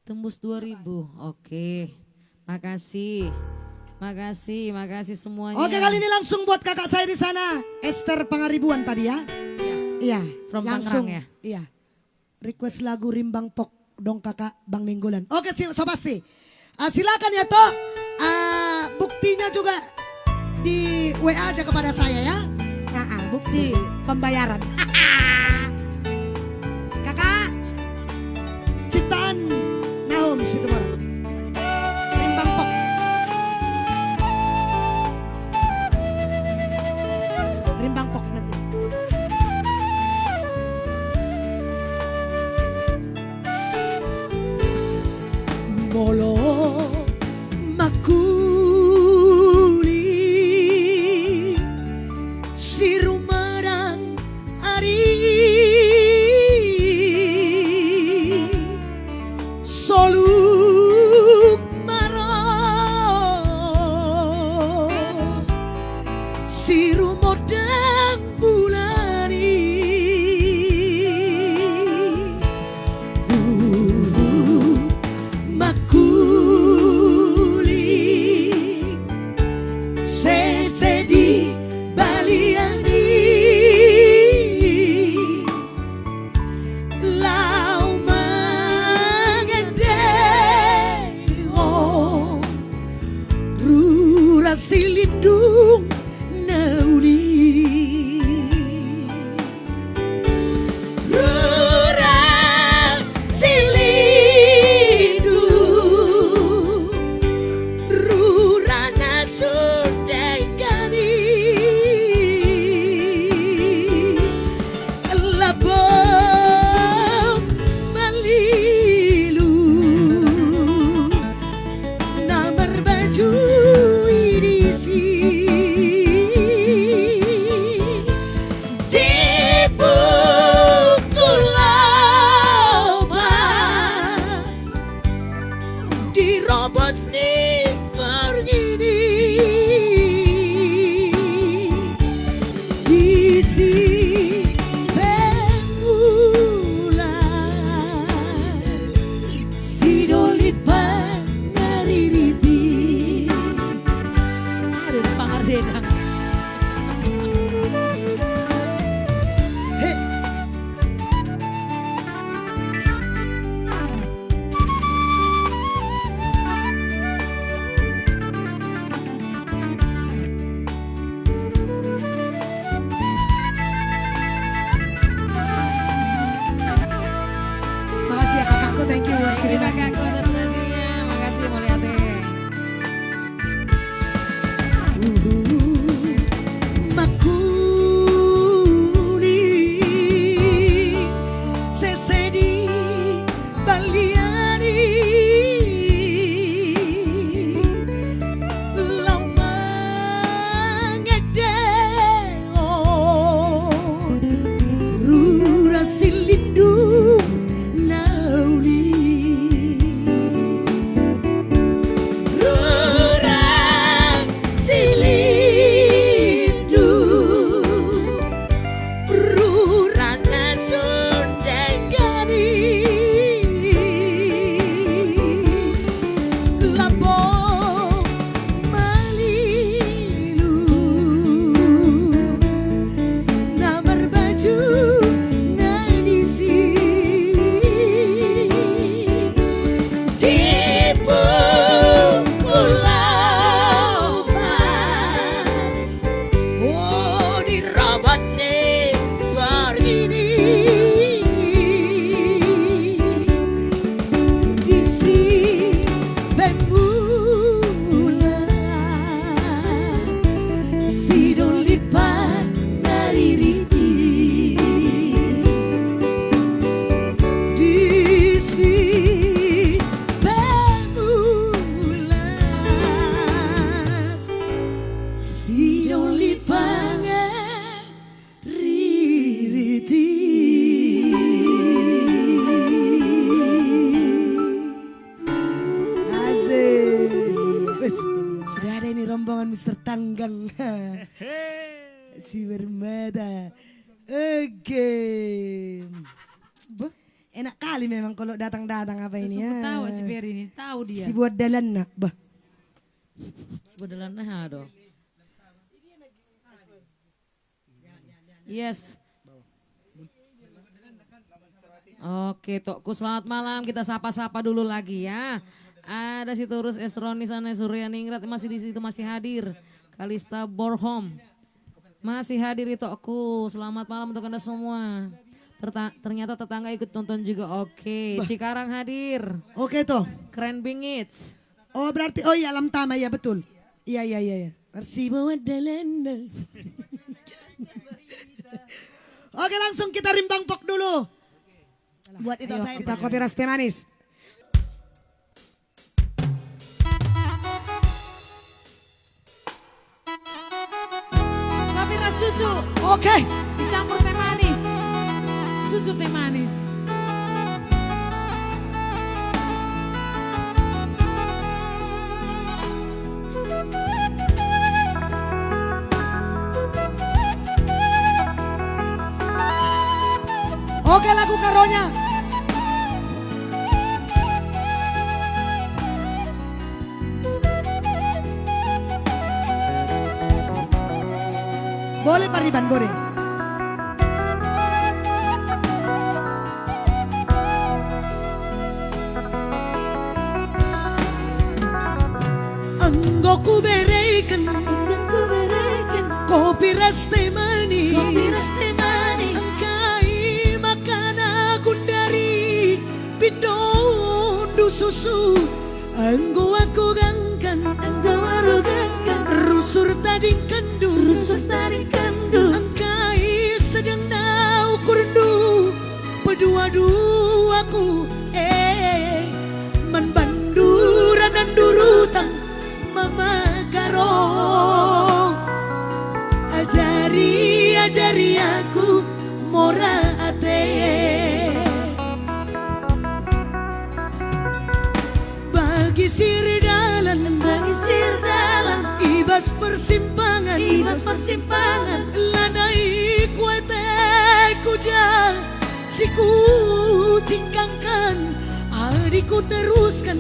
Tembus 2000. Oke. Makasih. Makasih semuanya. Oke, kali ini langsung buat kakak saya di sana, Esther Pangaribuan tadi ya. Iya, From langsung Tangerang ya? Iya. Request lagu Rimbang Pok dong kakak Bang Minggulan. Oke, so pasti. Silakan ya toh. Buktinya juga di WA aja kepada saya ya. Bukti pembayaran. Kakak ciptaan Nahum Situmorang. Rimbang Pok. Rimbang Pok nanti. Molo makuli si rumarang ari soluk maro si rumodang bulani makuli sesedi baliani lau mangedeo rura silindung nauli rura silindung rura nasundengani labong malilu namar baju irisi dipukul obat dirobot nih begini isi bemulan sidolipan ngaririti Aduh, Pangardenang. Hei. Makasih ya kakakku, thank you buat Terima kiriman. kakakku atas nasinya. Makasih Mulyate. Makuli sesedi baliani lau mangedeo rura silindung nauli rura silindung rura nasundengani labong malilu namar baju ngadisi dipukul obat oh dirobot nih begini isi bemulan sidolipan ngaririti isi bemulan sidolipan ngaririti. Asik. Wes, sudah ada ini rombongan Mr. Tanggang. Si bermata. Oke. Enak kali memang kalau datang-datang apa ini ya. Tahu si Peri ini, tahu dia. Si buat dalan nak, bah. Sebedalan nah do. Yes. Oke, Tokku selamat malam. Kita sapa-sapa dulu lagi ya. Ada si Turus Esroni sana, Surya Ningrat masih di situ, masih hadir. Kalista Borhom masih hadir itu Tokku. Selamat malam untuk Anda semua. Ternyata tetangga ikut nonton juga. Oke, Cikarang hadir. Oke toh. Keren bingit. Oh berarti, oh iya Alam Tama ya betul. Iya. Persibo dalan. Oke langsung kita rimbang pok dulu. Buat itu saya kita kopi ras teh manis. Kopi ras susu, Oke. dicampur teh manis. Susu teh manis. Oke lagu karonya. Boleh Pak Riban, boleh. Anggoku berikan kopi ras teh manis. Engkai makan aku dari pindondo susu. Anggo aku gangkan rusur tading kandu. Engkai sedang nau kurdu pedua-duaku membandura dan durutan mama karo. Ajari aku mora ate. Bagi sir dalan ibas persimpangan lanai kuete kuja siku cingkangkan adikku teruskan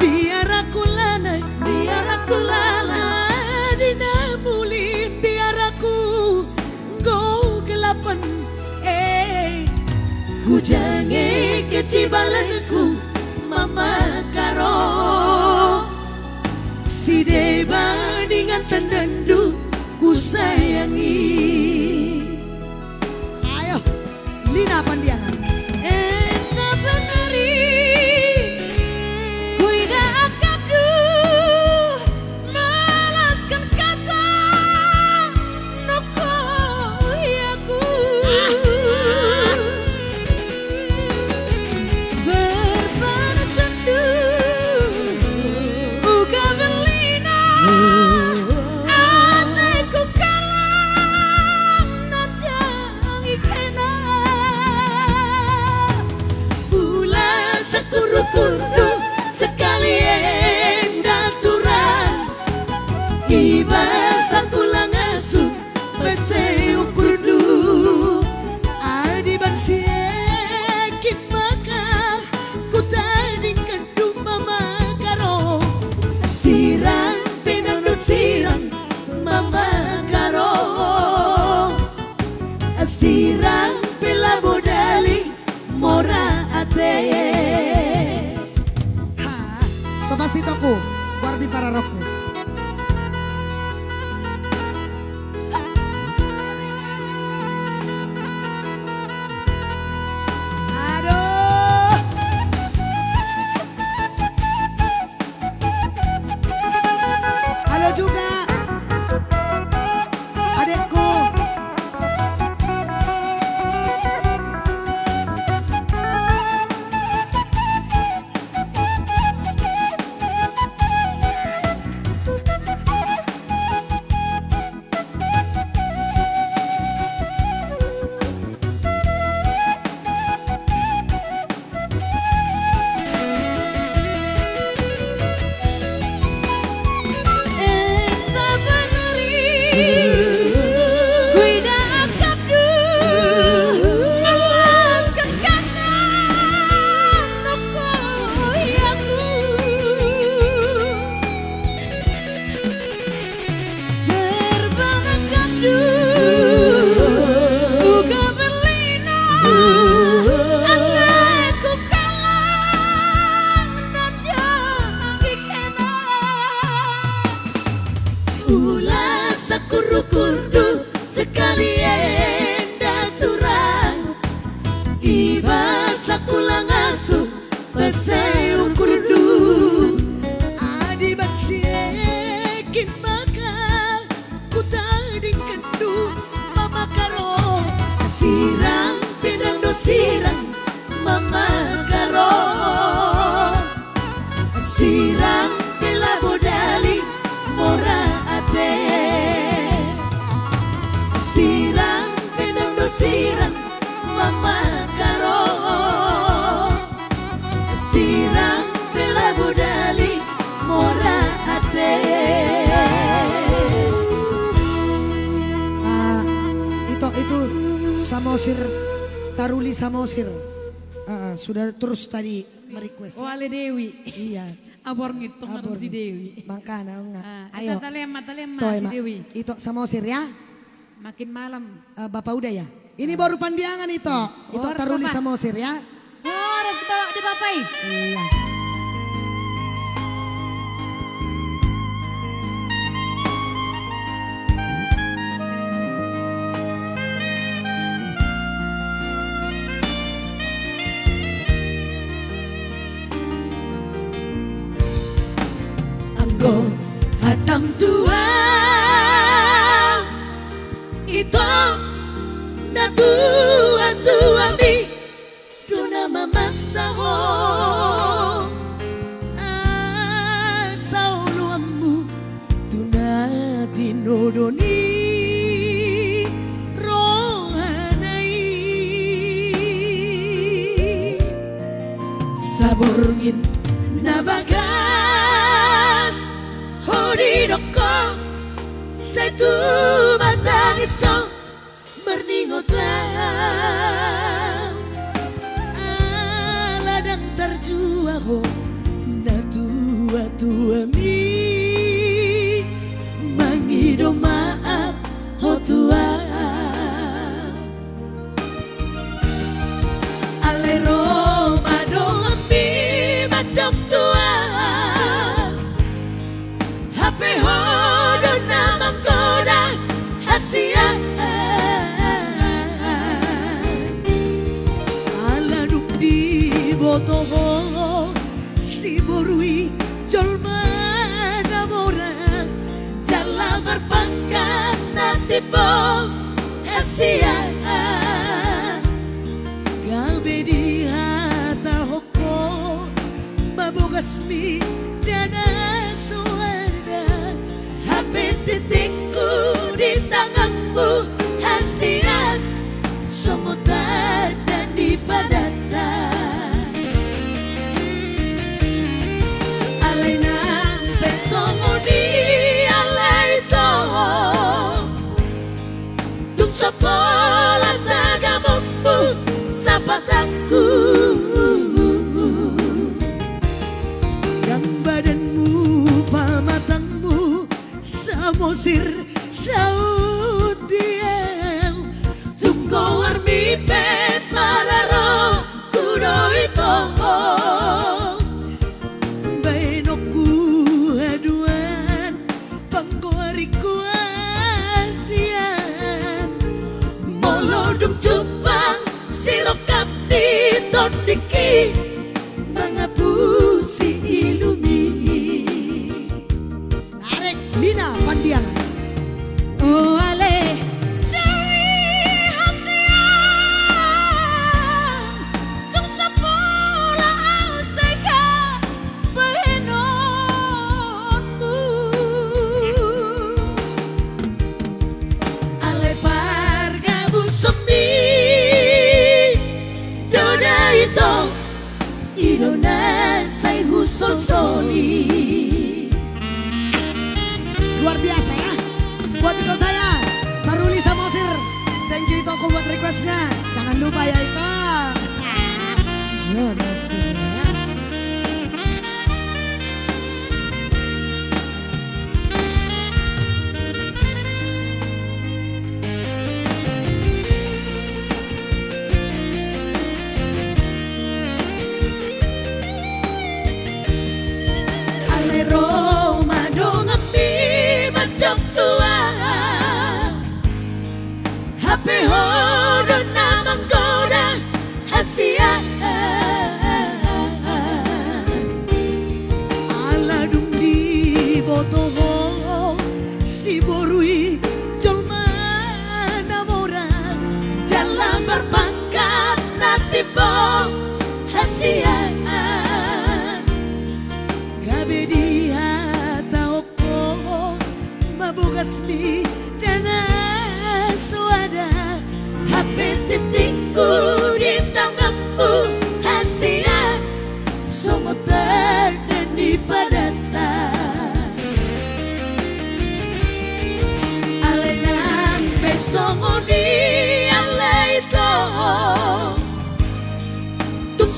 biar aku lalai adina muli biar aku go gelapan kujange kecibalanku mama karo si deba dengan tendandu ku sayangi. Ayo Lina Pandiangan. Enak beneri, kuida akabdu, malaskan kata, noko yaku. Ibas aku langasu pasay ukurdu adi bagsiekin maka kutading kendu mama karo sirang pinando sirang mama karo sirang pila bodali mora ate sirang pinando sirang mama karo sirang pila bodali mora ate. Itu Samosir Taruli Samosir sudah terus tadi merequest. O Ale Dewi. Iya. Abor ngitung Abor. si Dewi. Makanya enggak. Ayo. Ayo. Talem Toh, si Mak. Dewi. Itu Samosir ya. Makin malam. Bapak udah ya. Ini baru pandiangan itu. Itu Harus, Taruli Bapak. Samosir ya. Oh, harus dibawa di bapai. Iya. Anggo hatam tua itu na tua mi duna mamaksa ho asau luammu duna dinodoni rohanai saborngin nabagas hodidoko setu matangiso berningotlah aladang terjuaho na tua mi mangido maaf ho tua alero madong mi madok tua hape ho do namang koda hasia botoho si borui jolma namora jalla berpangkat nanti po asia gabe di hata hoko mabogasmi dana suara hape titikku di tanganmu hasiat somutan dan di padatan sekolah tagamamu sapataku yang badanmu pamatanmu samosir saud dia tunggu warmi pet mararo kudo itu bainoku aduan panggoariku molodong cupang sirokap di tondiki mengapusi ilumi tarik Lina Pandiangan. Oh Ale Dewi hasian tung sepola auseka behenonmu Ale parga busumi doda itu idona say husol soli luar biasa ya buat itu saya Taruli Samosir. Thank you Ito buat requestnya. Jangan lupa ya Ito. Jodoh sih ya. Roma dong api madok tua HP ho do namang goda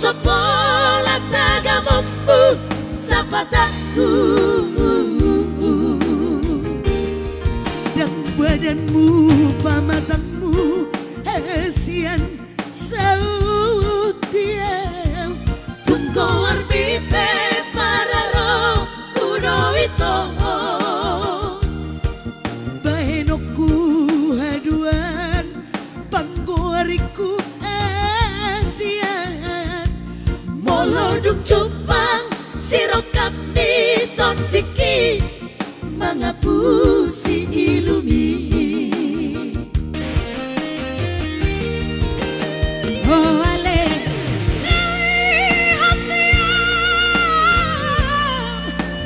Sopola tagamammu sapataku, dan badanmu pamatamu hesian sautia tungko arbipe para roh kuno itu bahenoku haduan pangguariku hesian molodung cupang sirokap ni tondiki mengapusi ilumi. Oh ale Nei hasian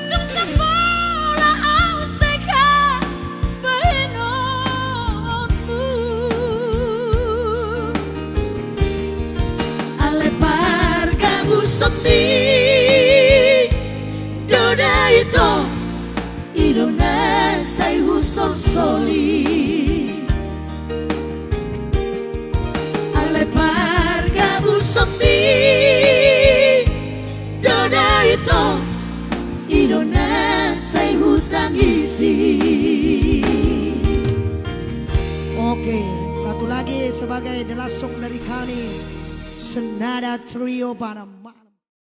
Tung sepola au seka Bahinonmu Ale pargamu sombi Doda ito Irona say husol soli Ale pargamu sombi Doda ito Irona say hutang isi. Oke, satu lagi sebagai delasong dari kami Senada Trio para